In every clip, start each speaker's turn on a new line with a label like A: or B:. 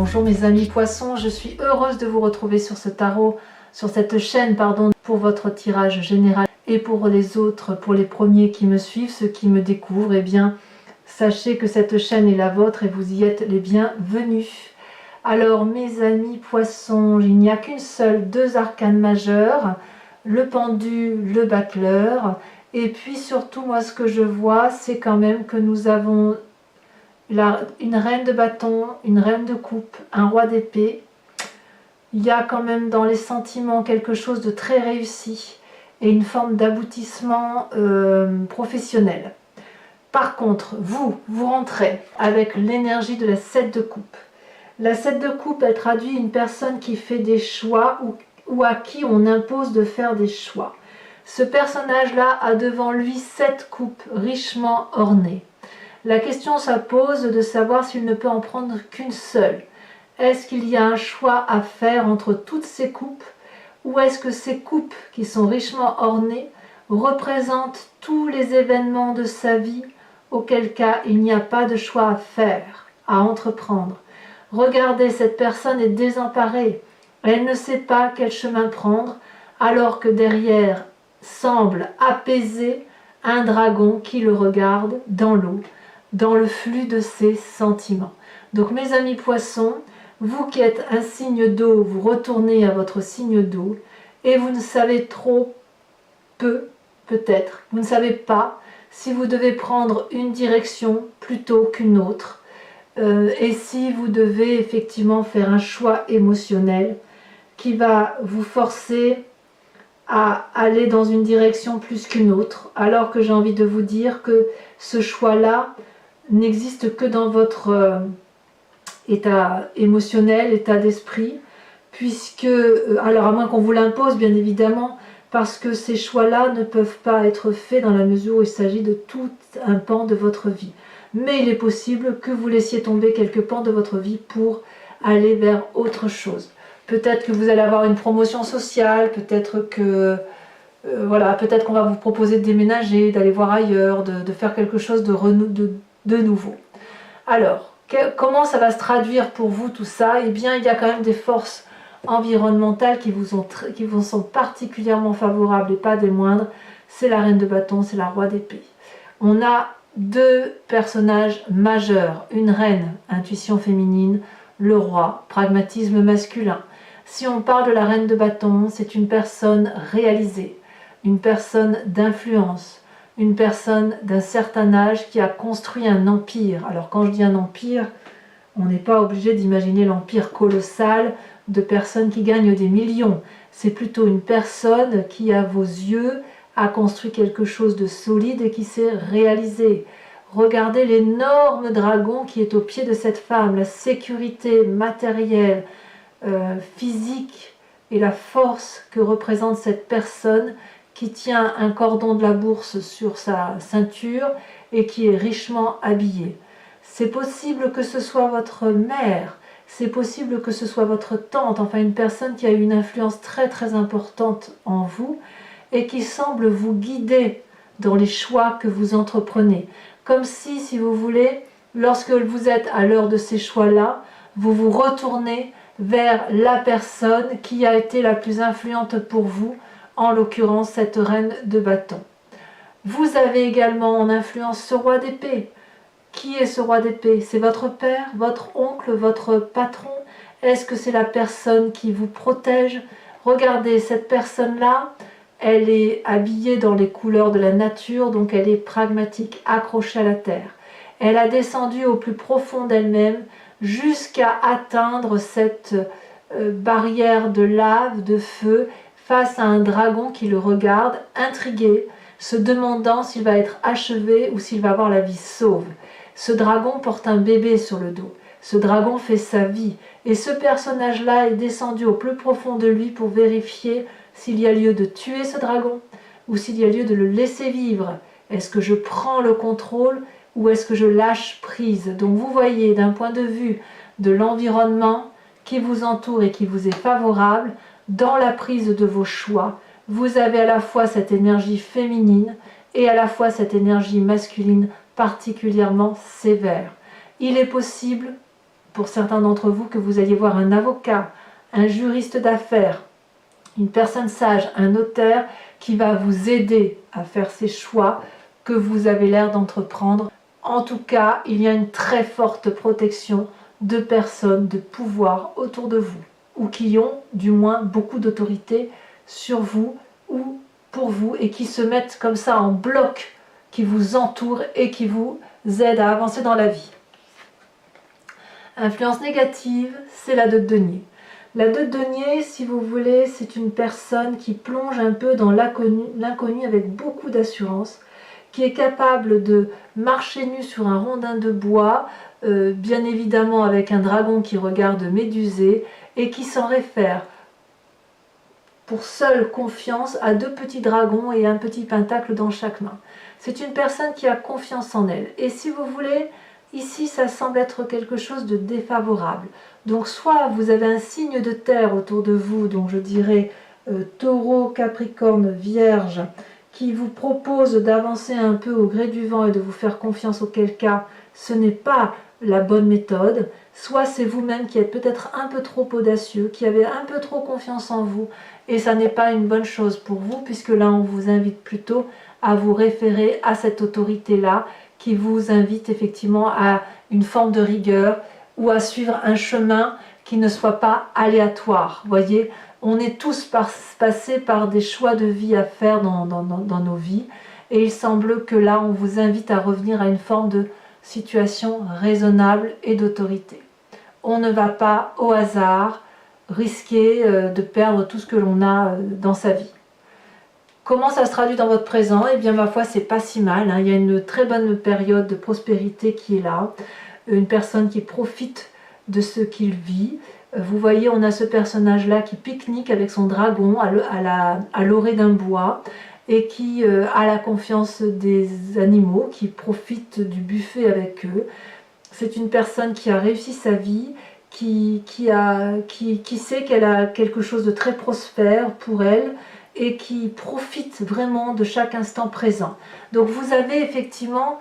A: Bonjour mes amis poissons, je suis heureuse de vous retrouver sur ce tarot, sur cette chaîne pour votre tirage général et pour les autres, pour les premiers qui me suivent, ceux qui me découvrent, eh bien sachez que cette chaîne est la vôtre et vous y êtes les bienvenus. Alors mes amis poissons, il n'y a qu'une seule, deux arcanes majeures, le pendu, le battleur, et puis surtout moi ce que je vois c'est quand même que nous avons une reine de bâton, une reine de coupe, un roi d'épée. Il y a quand même dans les sentiments quelque chose de très réussi et une forme d'aboutissement professionnel. Par contre, vous rentrez avec l'énergie de la 7 de coupe. La 7 de coupe, elle traduit une personne qui fait des choix ou à qui on impose de faire des choix. Ce personnage-là a devant lui 7 coupes richement ornées. La question se pose de savoir s'il ne peut en prendre qu'une seule. Est-ce qu'il y a un choix à faire entre toutes ces coupes, ou est-ce que ces coupes qui sont richement ornées représentent tous les événements de sa vie, auquel cas il n'y a pas de choix à faire, à entreprendre. Regardez, cette personne est désemparée, elle ne sait pas quel chemin prendre, alors que derrière semble apaisé un dragon qui le regarde dans l'eau, dans le flux de ses sentiments. Donc mes amis poissons, vous qui êtes un signe d'eau, vous retournez à votre signe d'eau et vous ne savez trop peu, peut-être, vous ne savez pas si vous devez prendre une direction plutôt qu'une autre et si vous devez effectivement faire un choix émotionnel qui va vous forcer à aller dans une direction plus qu'une autre, alors que j'ai envie de vous dire que ce choix-là n'existe que dans votre état émotionnel, état d'esprit, puisque, alors à moins qu'on vous l'impose bien évidemment, parce que ces choix-là ne peuvent pas être faits dans la mesure où il s'agit de tout un pan de votre vie. Mais il est possible que vous laissiez tomber quelques pans de votre vie pour aller vers autre chose. Peut-être que vous allez avoir une promotion sociale, peut-être que voilà, peut-être qu'on va vous proposer de déménager, d'aller voir ailleurs, de faire quelque chose de nouveau. Alors, comment ça va se traduire pour vous tout ça? Eh bien, il y a quand même des forces environnementales qui vous sont particulièrement favorables et pas des moindres. C'est la reine de bâton, c'est la roi d'épée. On a deux personnages majeurs, une reine, intuition féminine, le roi, pragmatisme masculin. Si on parle de la reine de bâton, c'est une personne réalisée, une personne d'influence, une personne d'un certain âge qui a construit un empire. Alors quand je dis un empire, on n'est pas obligé d'imaginer l'empire colossal de personnes qui gagnent des millions. C'est plutôt une personne qui, à vos yeux, a construit quelque chose de solide et qui s'est réalisé. Regardez l'énorme dragon qui est au pied de cette femme, la sécurité matérielle, physique et la force que représente cette personne qui tient un cordon de la bourse sur sa ceinture et qui est richement habillée. C'est possible que ce soit votre mère, c'est possible que ce soit votre tante, enfin une personne qui a une influence très très importante en vous et qui semble vous guider dans les choix que vous entreprenez. Comme si vous voulez, lorsque vous êtes à l'heure de ces choix-là, vous vous retournez vers la personne qui a été la plus influente pour vous, en l'occurrence cette reine de bâton. Vous avez également en influence ce roi d'épée. Qui est ce roi d'épée? C'est votre père, votre oncle, votre patron? Est-ce que c'est la personne qui vous protège? Regardez, cette personne-là, elle est habillée dans les couleurs de la nature, donc elle est pragmatique, accrochée à la terre. Elle a descendu au plus profond d'elle-même jusqu'à atteindre cette barrière de lave, de feu, face à un dragon qui le regarde, intrigué, se demandant s'il va être achevé ou s'il va avoir la vie sauve. Ce dragon porte un bébé sur le dos. Ce dragon fait sa vie. Et ce personnage-là est descendu au plus profond de lui pour vérifier s'il y a lieu de tuer ce dragon ou s'il y a lieu de le laisser vivre. Est-ce que je prends le contrôle ou est-ce que je lâche prise? Donc vous voyez, d'un point de vue de l'environnement qui vous entoure et qui vous est favorable, dans la prise de vos choix, vous avez à la fois cette énergie féminine et à la fois cette énergie masculine particulièrement sévère. Il est possible pour certains d'entre vous, que vous alliez voir un avocat, un juriste d'affaires, une personne sage, un notaire qui va vous aider à faire ces choix que vous avez l'air d'entreprendre. En tout cas, il y a une très forte protection de personnes de pouvoir autour de vous, ou qui ont du moins beaucoup d'autorité sur vous ou pour vous, et qui se mettent comme ça en bloc, qui vous entourent et qui vous aident à avancer dans la vie. Influence négative, c'est la 2 de denier. La 2 de denier, si vous voulez, c'est une personne qui plonge un peu dans l'inconnu avec beaucoup d'assurance, qui est capable de marcher nu sur un rondin de bois, bien évidemment avec un dragon qui regarde médusé, et qui s'en réfère pour seule confiance à 2 petits dragons et un petit pentacle dans chaque main. C'est une personne qui a confiance en elle. Et si vous voulez, ici ça semble être quelque chose de défavorable. Donc soit vous avez un signe de terre autour de vous, donc je dirais Taureau, Capricorne, Vierge, qui vous propose d'avancer un peu au gré du vent et de vous faire confiance, auquel cas ce n'est pas la bonne méthode. Soit c'est vous-même qui êtes peut-être un peu trop audacieux, qui avez un peu trop confiance en vous, et ça n'est pas une bonne chose pour vous, puisque là on vous invite plutôt à vous référer à cette autorité-là, qui vous invite effectivement à une forme de rigueur, ou à suivre un chemin qui ne soit pas aléatoire. Vous voyez, on est tous passés par des choix de vie à faire dans nos vies, et il semble que là on vous invite à revenir à une forme de situation raisonnable et d'autorité. On ne va pas au hasard risquer de perdre tout ce que l'on a dans sa vie. Comment ça se traduit dans votre présent? Eh bien, ma foi, c'est pas si mal, hein. Il y a une très bonne période de prospérité qui est là, une personne qui profite de ce qu'il vit. Vous voyez, on a ce personnage-là qui pique-nique avec son dragon à l'orée d'un bois, et qui a la confiance des animaux, qui profite du buffet avec eux. C'est une personne qui a réussi sa vie, qui sait qu'elle a quelque chose de très prospère pour elle, et qui profite vraiment de chaque instant présent. Donc vous avez effectivement,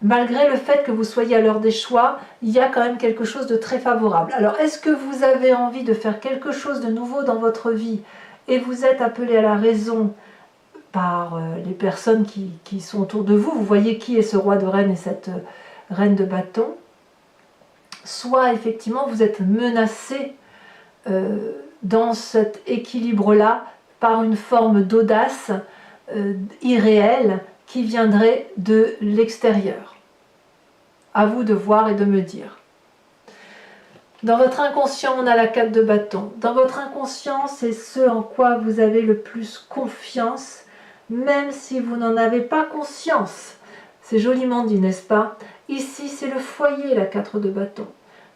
A: malgré le fait que vous soyez à l'heure des choix, il y a quand même quelque chose de très favorable. Alors est-ce que vous avez envie de faire quelque chose de nouveau dans votre vie, et vous êtes appelé à la raison par les personnes qui sont autour de vous? Vous voyez qui est ce roi de reine et cette reine de bâton. Soit effectivement vous êtes menacé dans cet équilibre-là par une forme d'audace irréelle qui viendrait de l'extérieur. À vous de voir et de me dire. Dans votre inconscient, on a la 4 de bâton. Dans votre inconscient, c'est ce en quoi vous avez le plus confiance, même si vous n'en avez pas conscience. C'est joliment dit, n'est-ce pas? Ici, c'est le foyer, la 4 de bâton.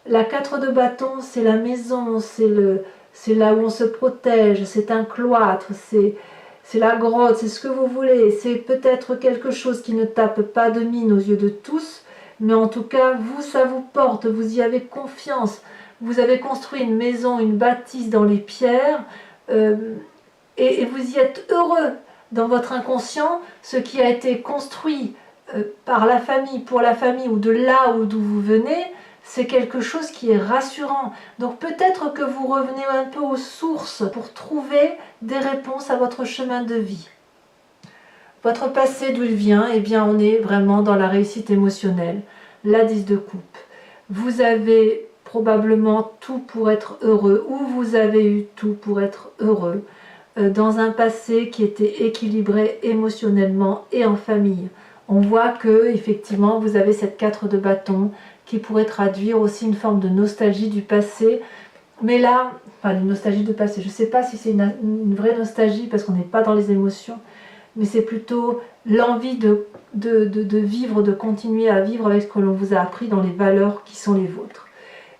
A: La 4 de bâton, c'est la maison, c'est là où on se protège, c'est un cloître, c'est la grotte, c'est ce que vous voulez. C'est peut-être quelque chose qui ne tape pas de mine aux yeux de tous, mais en tout cas, vous, ça vous porte, vous y avez confiance. Vous avez construit une maison, une bâtisse dans les pierres, et vous y êtes heureux. Dans votre inconscient, ce qui a été construit par la famille, pour la famille, ou de là d'où vous venez, c'est quelque chose qui est rassurant. Donc peut-être que vous revenez un peu aux sources pour trouver des réponses à votre chemin de vie. Votre passé, d'où il vient? Eh bien, on est vraiment dans la réussite émotionnelle. La 10 de coupe. Vous avez probablement tout pour être heureux, ou vous avez eu tout pour être heureux, dans un passé qui était équilibré émotionnellement et en famille. On voit que, effectivement, vous avez cette 4 de bâton qui pourrait traduire aussi une forme de nostalgie du passé. Mais là, enfin, une nostalgie de passé, je ne sais pas si c'est une vraie nostalgie parce qu'on n'est pas dans les émotions, mais c'est plutôt l'envie de vivre, de continuer à vivre avec ce que l'on vous a appris dans les valeurs qui sont les vôtres.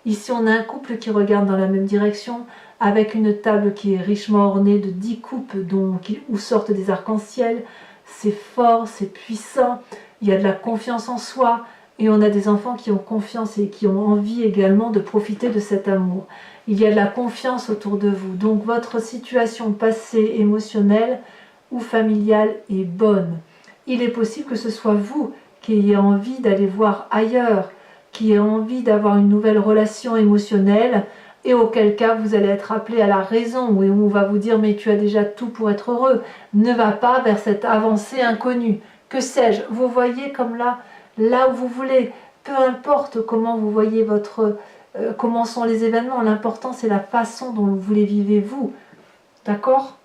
A: Ici, on a un couple qui regarde dans la même direction, avec une table qui est richement ornée de 10 coupes où sortent des arcs-en-ciel. C'est fort, c'est puissant, il y a de la confiance en soi, et on a des enfants qui ont confiance et qui ont envie également de profiter de cet amour. Il y a de la confiance autour de vous, donc votre situation passée émotionnelle ou familiale est bonne. Il est possible que ce soit vous qui ayez envie d'aller voir ailleurs, qui a envie d'avoir une nouvelle relation émotionnelle, et auquel cas vous allez être appelé à la raison, où on va vous dire mais tu as déjà tout pour être heureux, ne va pas vers cette avancée inconnue, que sais-je, vous voyez comme là où vous voulez, peu importe comment vous voyez comment sont les événements, l'important c'est la façon dont vous les vivez vous, d'accord?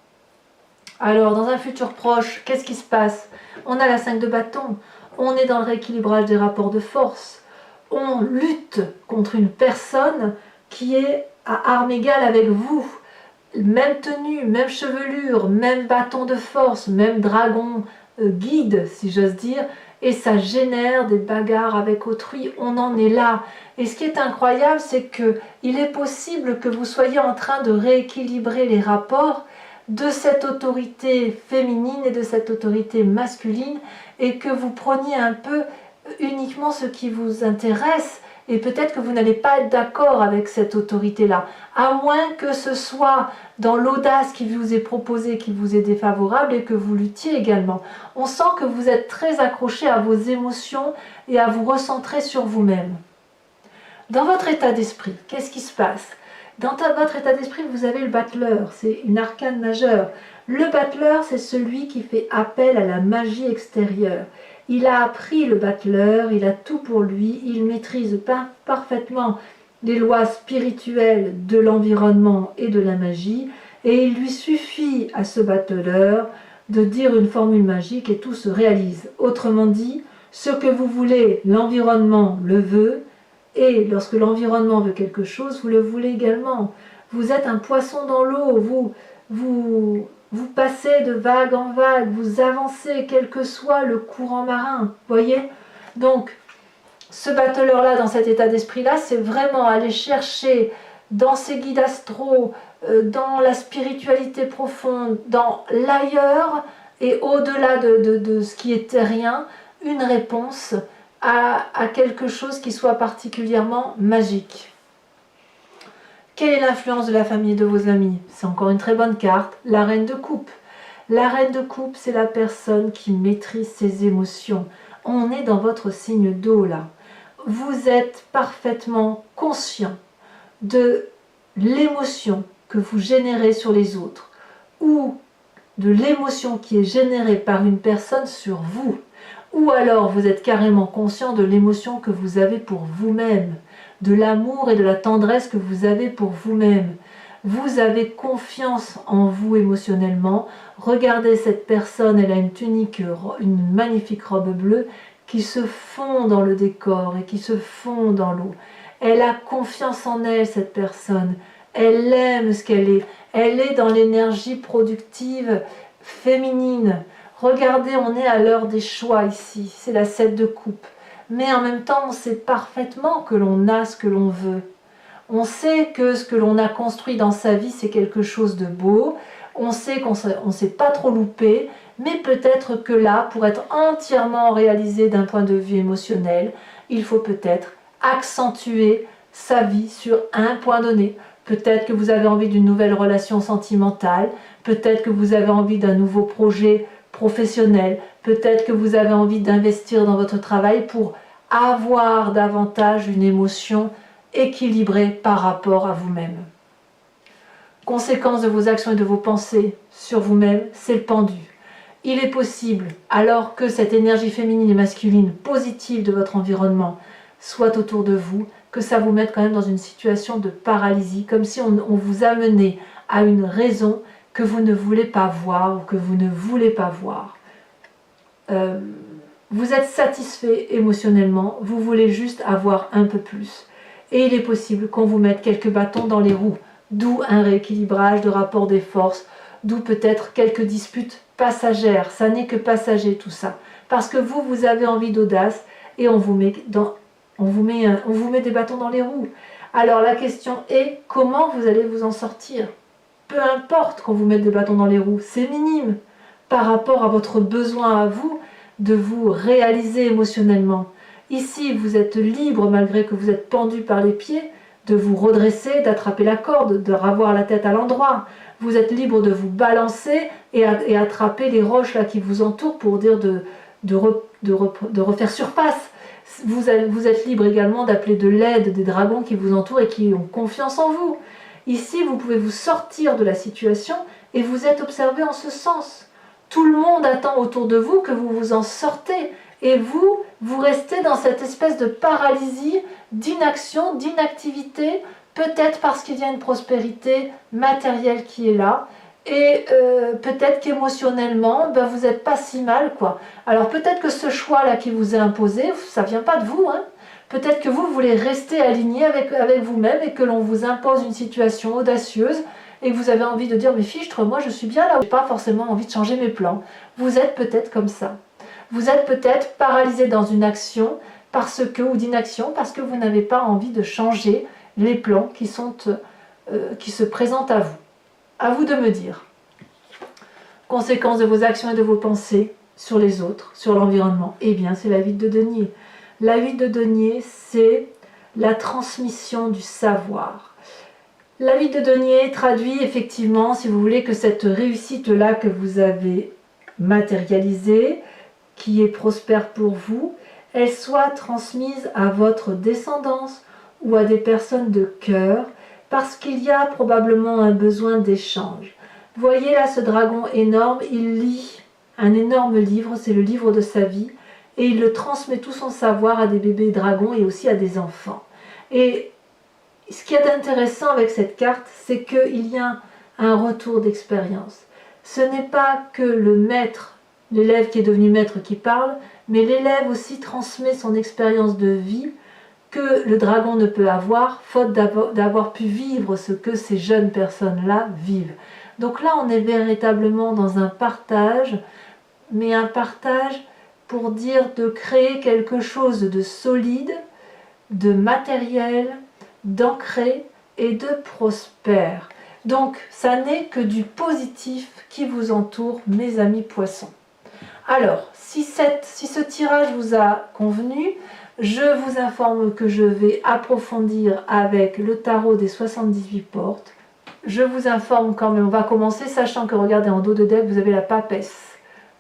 A: Alors dans un futur proche, qu'est-ce qui se passe? On a la 5 de bâton, on est dans le rééquilibrage des rapports de force, on lutte contre une personne qui est à armes égales avec vous, même tenue, même chevelure, même bâton de force, même dragon guide, si j'ose dire, et ça génère des bagarres avec autrui, on en est là. Et ce qui est incroyable, c'est que il est possible que vous soyez en train de rééquilibrer les rapports de cette autorité féminine et de cette autorité masculine, et que vous preniez un peu uniquement ce qui vous intéresse, et peut-être que vous n'allez pas être d'accord avec cette autorité-là, à moins que ce soit dans l'audace qui vous est proposée, qui vous est défavorable, et que vous luttiez également. On sent que vous êtes très accroché à vos émotions et à vous recentrer sur vous-même. Dans votre état d'esprit, qu'est-ce qui se passe? Dans votre état d'esprit, vous avez le battleur, c'est une arcane majeure. Le battleur, c'est celui qui fait appel à la magie extérieure. Il a appris le battleur, il a tout pour lui, il maîtrise parfaitement les lois spirituelles de l'environnement et de la magie, et il lui suffit à ce battleur de dire une formule magique et tout se réalise. Autrement dit, ce que vous voulez, l'environnement le veut, et lorsque l'environnement veut quelque chose, vous le voulez également. Vous êtes un poisson dans l'eau, vous passez de vague en vague, vous avancez quel que soit le courant marin, voyez? Donc, ce battleur-là, dans cet état d'esprit-là, c'est vraiment aller chercher dans ses guides astraux, dans la spiritualité profonde, dans l'ailleurs et au-delà de ce qui est terrien, une réponse à quelque chose qui soit particulièrement magique. Quelle est l'influence de la famille et de vos amis? C'est encore une très bonne carte, la reine de coupe. La reine de coupe, c'est la personne qui maîtrise ses émotions. On est dans votre signe d'eau là. Vous êtes parfaitement conscient de l'émotion que vous générez sur les autres ou de l'émotion qui est générée par une personne sur vous. Ou alors vous êtes carrément conscient de l'émotion que vous avez pour vous-même, de l'amour et de la tendresse que vous avez pour vous-même. Vous avez confiance en vous émotionnellement. Regardez cette personne, elle a une tunique, une magnifique robe bleue qui se fond dans le décor et qui se fond dans l'eau. Elle a confiance en elle, cette personne. Elle aime ce qu'elle est. Elle est dans l'énergie productive féminine. Regardez, on est à l'heure des choix ici, c'est la 7 de coupe. Mais en même temps, on sait parfaitement que l'on a ce que l'on veut. On sait que ce que l'on a construit dans sa vie, c'est quelque chose de beau. On sait qu'on ne s'est pas trop loupé, mais peut-être que là, pour être entièrement réalisé d'un point de vue émotionnel, il faut peut-être accentuer sa vie sur un point donné. Peut-être que vous avez envie d'une nouvelle relation sentimentale, peut-être que vous avez envie d'un nouveau projet professionnel, peut-être que vous avez envie d'investir dans votre travail pour avoir davantage une émotion équilibrée par rapport à vous-même. Conséquence de vos actions et de vos pensées sur vous-même, c'est le pendu. Il est possible, alors que cette énergie féminine et masculine positive de votre environnement soit autour de vous, que ça vous mette quand même dans une situation de paralysie, comme si on vous amenait à une raison que vous ne voulez pas voir ou que vous ne voulez pas voir. Vous êtes satisfait émotionnellement, vous voulez juste avoir un peu plus. Et il est possible qu'on vous mette quelques bâtons dans les roues, d'où un rééquilibrage de rapport des forces, d'où peut-être quelques disputes passagères. Ça n'est que passager tout ça. Parce que vous avez envie d'audace et on vous met des bâtons dans les roues. Alors la question est, comment vous allez vous en sortir? Peu importe qu'on vous mette des bâtons dans les roues, c'est minime par rapport à votre besoin à vous de vous réaliser émotionnellement. Ici, vous êtes libre, malgré que vous êtes pendu par les pieds, de vous redresser, d'attraper la corde, de ravoir la tête à l'endroit. Vous êtes libre de vous balancer et attraper les roches là qui vous entourent pour dire de refaire surface. Vous êtes libre également d'appeler de l'aide des dragons qui vous entourent et qui ont confiance en vous. Ici, vous pouvez vous sortir de la situation et vous êtes observé en ce sens. Tout le monde attend autour de vous que vous vous en sortez. Et vous, vous restez dans cette espèce de paralysie, d'inaction, d'inactivité, peut-être parce qu'il y a une prospérité matérielle qui est là, et peut-être qu'émotionnellement, ben, vous n'êtes pas si mal, quoi. Alors peut-être que ce choix-là qui vous est imposé, ça ne vient pas de vous, hein. Peut-être que vous voulez rester aligné avec vous-même et que l'on vous impose une situation audacieuse et que vous avez envie de dire « mais fichtre, moi je suis bien là, je n'ai pas forcément envie de changer mes plans ». Vous êtes peut-être comme ça. Vous êtes peut-être paralysé dans une action ou d'inaction parce que vous n'avez pas envie de changer les plans qui se présentent à vous. À vous de me dire. Conséquence de vos actions et de vos pensées sur les autres, sur l'environnement. Eh bien, c'est la 8 de denier. La 8 de denier, c'est la transmission du savoir. La 8 de denier traduit effectivement, si vous voulez, que cette réussite-là que vous avez matérialisée, qui est prospère pour vous, elle soit transmise à votre descendance ou à des personnes de cœur, parce qu'il y a probablement un besoin d'échange. Voyez là ce dragon énorme, il lit un énorme livre, c'est le livre de sa vie, et il le transmet tout son savoir à des bébés dragons et aussi à des enfants. Et ce qui est intéressant avec cette carte, c'est qu'il y a un retour d'expérience. Ce n'est pas que le maître, l'élève qui est devenu maître qui parle, mais l'élève aussi transmet son expérience de vie que le dragon ne peut avoir, faute d'avoir pu vivre ce que ces jeunes personnes-là vivent. Donc là, on est véritablement dans un partage, mais un partage pour dire de créer quelque chose de solide, de matériel, d'ancré et de prospère. Donc, ça n'est que du positif qui vous entoure, mes amis poissons. Alors, si ce tirage vous a convenu, je vous informe que je vais approfondir avec le tarot des 78 portes. Je vous informe quand même, on va commencer, sachant que, regardez, en dos de deck, vous avez la papesse.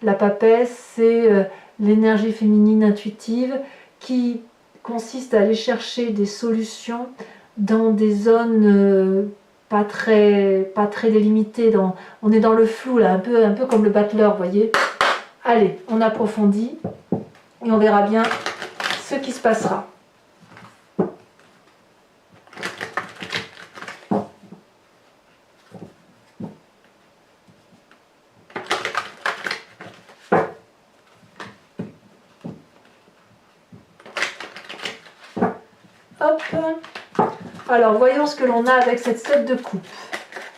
A: La papesse, c'est l'énergie féminine intuitive qui consiste à aller chercher des solutions dans des zones pas très délimitées. On est dans le flou, là, un peu comme le battleur, vous voyez. Allez, on approfondit et on verra bien ce qui se passera. Hop. Alors, voyons ce que l'on a avec cette 7 de coupe.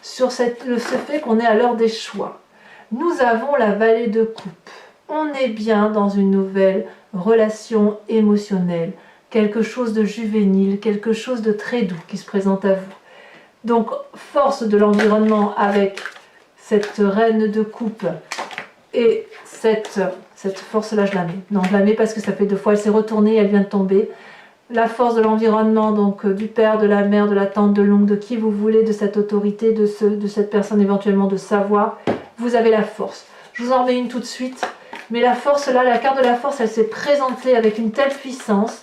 A: Sur ce fait qu'on est à l'heure des choix. Nous avons la vallée de coupe. On est bien dans une nouvelle relation émotionnelle, quelque chose de juvénile, quelque chose de très doux qui se présente à vous. Donc, force de l'environnement avec cette reine de coupe et cette force-là, je la mets. Non, je la mets parce que ça fait 2 fois, elle s'est retournée, elle vient de tomber. La force de l'environnement, donc du père, de la mère, de la tante, de l'oncle, de qui vous voulez, de cette autorité, de cette personne éventuellement de savoir, vous avez la force. Je vous en remets une tout de suite. Mais la force là, la carte de la force, elle s'est présentée avec une telle puissance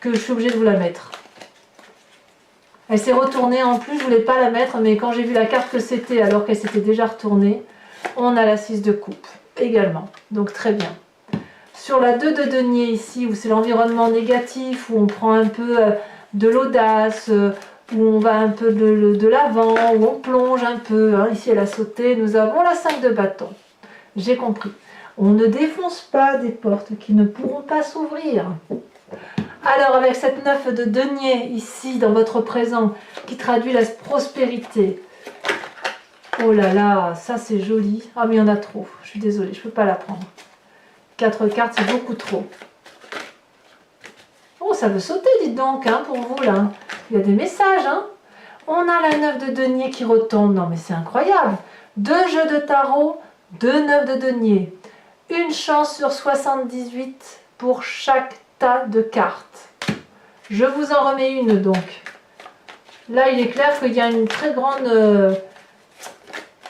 A: que je suis obligée de vous la mettre. Elle s'est retournée en plus, je ne voulais pas la mettre, mais quand j'ai vu la carte que c'était, alors qu'elle s'était déjà retournée, on a la 6 de coupe également. Donc très bien. Sur la 2 de denier ici, où c'est l'environnement négatif, où on prend un peu de l'audace, où on va un peu de l'avant, où on plonge un peu. Hein. Ici, elle a sauté. Nous avons la 5 de bâton. J'ai compris. On ne défonce pas des portes qui ne pourront pas s'ouvrir. Alors, avec cette 9 de denier ici, dans votre présent, qui traduit la prospérité. Oh là là, ça c'est joli. Ah, mais il y en a trop. Je suis désolée, je ne peux pas la prendre. 4 cartes, c'est beaucoup trop. Oh, ça veut sauter, dites donc, hein, pour vous, là. Il y a des messages, hein. On a la 9 de denier qui retombe. Non, mais c'est incroyable. 2 jeux de tarot, 2 9 de denier. Une chance sur 78 pour chaque tas de cartes. Je vous en remets une, donc. Là, il est clair qu'il y a une très grande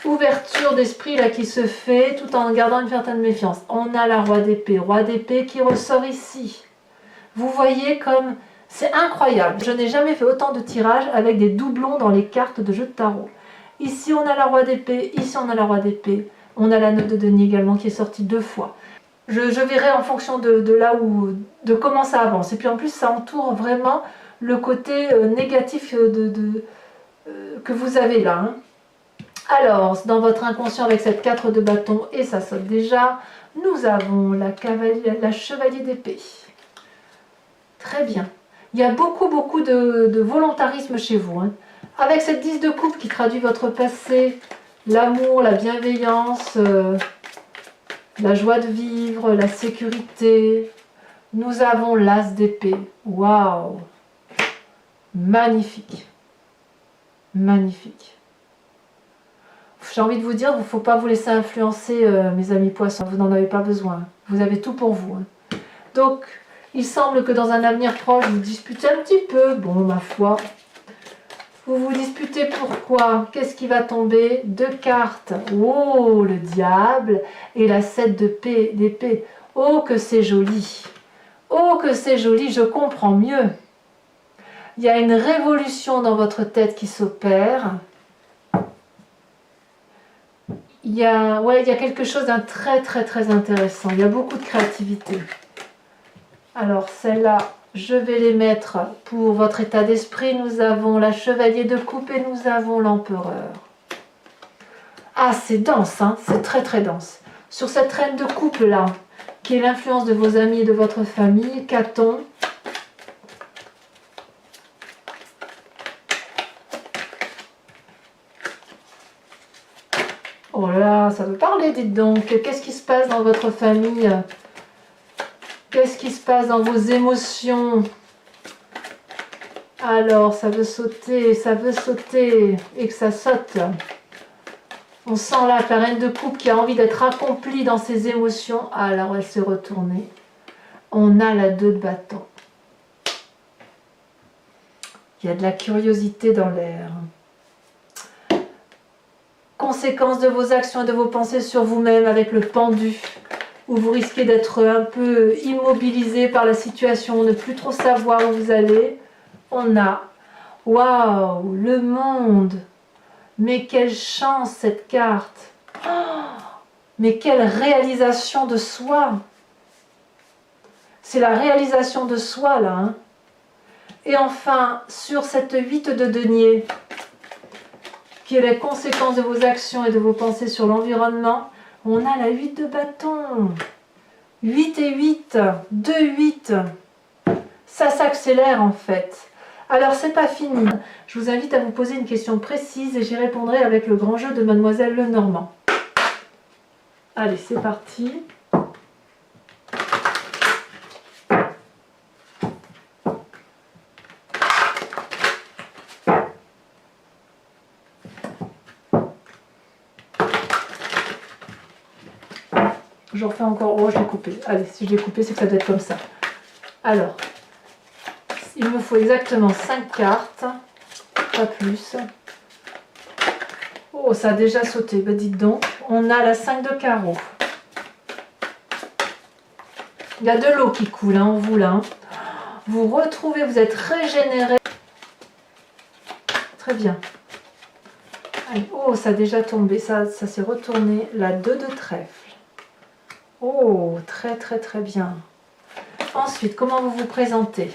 A: ouverture d'esprit là qui se fait tout en gardant une certaine méfiance. On a la roi d'épée qui ressort ici. Vous voyez comme c'est incroyable. Je n'ai jamais fait autant de tirages avec des doublons dans les cartes de jeu de tarot. Ici on a la roi d'épée, ici on a la roi d'épée. On a la 9 de denier également qui est sortie 2 fois. Je verrai en fonction de là où, de comment ça avance. Et puis en plus ça entoure vraiment le côté négatif que vous avez là. Hein. Alors, dans votre inconscient avec cette 4 de bâton, et ça saute déjà, nous avons la chevalier d'épée. Très bien. Il y a beaucoup de volontarisme chez vous. Hein. Avec cette 10 de coupe qui traduit votre passé, l'amour, la bienveillance, la joie de vivre, la sécurité. Nous avons l'as d'épée. Waouh! Magnifique. Magnifique. J'ai envie de vous dire, il ne faut pas vous laisser influencer, mes amis poissons. Vous n'en avez pas besoin. Vous avez tout pour vous. Hein. Donc, il semble que dans un avenir proche, vous disputez un petit peu. Bon, ma foi. Vous vous disputez pourquoi? Qu'est-ce qui va tomber? 2 cartes. Oh, le diable. Et la 7 d'épée. Oh, que c'est joli. Oh, que c'est joli. Je comprends mieux. Il y a une révolution dans votre tête qui s'opère. Il y a quelque chose d'un très intéressant. Il y a beaucoup de créativité. Alors, celle-là, je vais les mettre pour votre état d'esprit. Nous avons la chevalier de coupe et nous avons l'empereur. Ah, c'est dense, hein, c'est très dense. Sur cette reine de coupe là, qui est l'influence de vos amis et de votre famille, qu'a-t-on? Oh là là, ça veut parler, dites donc. Qu'est-ce qui se passe dans votre famille? Qu'est-ce qui se passe dans vos émotions? Alors, ça veut sauter, et que ça saute. On sent là que la reine de coupe qui a envie d'être accomplie dans ses émotions. Alors, elle s'est retournée. On a la 2 de bâton. Il y a de la curiosité dans l'air. Conséquence de vos actions et de vos pensées sur vous-même avec le pendu, où vous risquez d'être un peu immobilisé par la situation, ne plus trop savoir où vous allez. On a, waouh, le monde. Mais quelle chance cette carte. Oh, mais quelle réalisation de soi. C'est la réalisation de soi là. Hein. Et enfin, sur cette 8 de denier, qui est la conséquence de vos actions et de vos pensées sur l'environnement, on a la 8 de bâton. 8 et 8, 2, 8. Ça s'accélère en fait. Alors c'est pas fini. Je vous invite à vous poser une question précise et j'y répondrai avec le grand jeu de Mademoiselle Lenormand. Allez, c'est parti. J'en fais encore. Oh, je l'ai coupé. Allez, si je l'ai coupé, c'est que ça doit être comme ça. Alors, il me faut exactement 5 cartes, pas plus. Oh, ça a déjà sauté. Ben, dites donc, on a la 5 de carreau. Il y a de l'eau qui coule hein, en vous là. Hein. Vous retrouvez, vous êtes régénéré. Très bien. Allez, oh, ça a déjà tombé. Ça s'est retourné. La 2 de trèfle. Oh, très bien. Ensuite, comment vous vous présentez?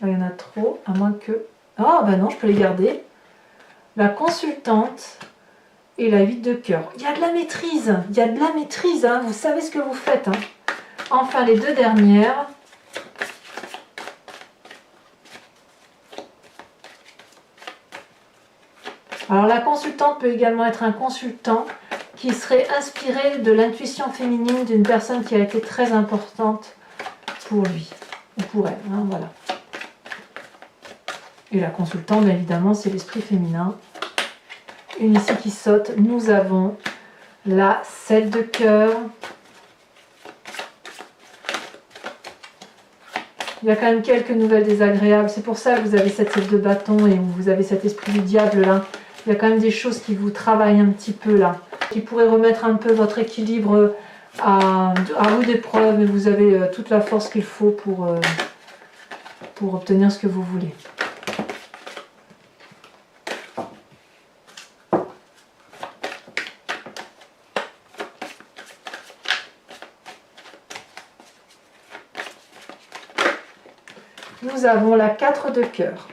A: Il y en a trop, à moins que... Ah, ben non, je peux les garder. La consultante et la 8 de cœur. Il y a de la maîtrise, hein. Vous savez ce que vous faites. Hein. Enfin, les 2 dernières. Alors la consultante peut également être un consultant qui serait inspiré de l'intuition féminine d'une personne qui a été très importante pour lui ou pour elle. Hein, voilà. Et la consultante, bien évidemment, c'est l'esprit féminin. Une ici qui saute. Nous avons la 7 de cœur. Il y a quand même quelques nouvelles désagréables. C'est pour ça que vous avez cette 7 de bâton et vous avez cet esprit du diable là. Il y a quand même des choses qui vous travaillent un petit peu là. qui pourrait remettre un peu votre équilibre à rude épreuve, mais vous avez toute la force qu'il faut pour obtenir ce que vous voulez. Nous avons la 4 de cœur.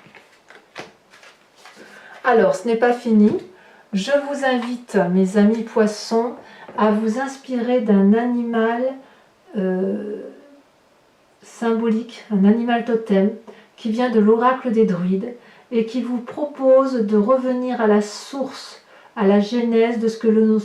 A: Alors, ce n'est pas fini. Je vous invite, mes amis poissons, à vous inspirer d'un animal symbolique, un animal totem, qui vient de l'oracle des druides et qui vous propose de revenir à la source, à la genèse de ce que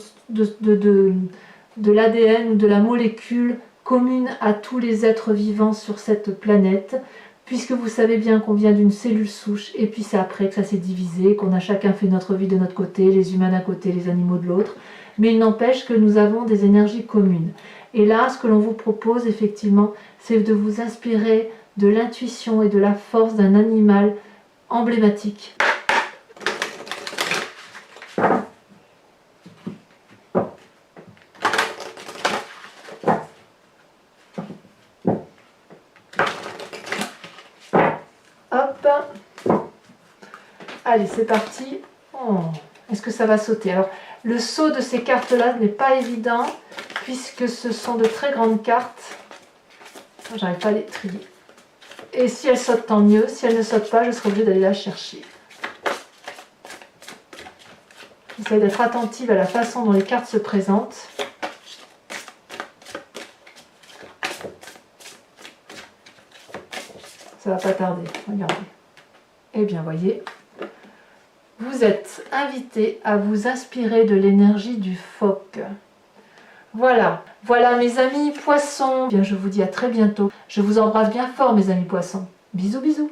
A: de l'ADN ou de la molécule commune à tous les êtres vivants sur cette planète, puisque vous savez bien qu'on vient d'une cellule souche, et puis c'est après que ça s'est divisé, qu'on a chacun fait notre vie de notre côté, les humains d'un côté, les animaux de l'autre, mais il n'empêche que nous avons des énergies communes. Et là, ce que l'on vous propose effectivement, c'est de vous inspirer de l'intuition et de la force d'un animal emblématique. Hop. Allez, c'est parti. Oh, est-ce que ça va sauter? Alors, le saut de ces cartes-là n'est pas évident, puisque ce sont de très grandes cartes. J'arrive pas à les trier. Et si elles sautent, tant mieux. Si elles ne sautent pas, je serai obligée d'aller la chercher. J'essaie d'être attentive à la façon dont les cartes se présentent. Ça va pas tarder, regardez. Eh bien, voyez, vous êtes invité à vous inspirer de l'énergie du phoque. Voilà, voilà mes amis poissons. Bien, je vous dis à très bientôt. Je vous embrasse bien fort mes amis poissons. Bisous, bisous.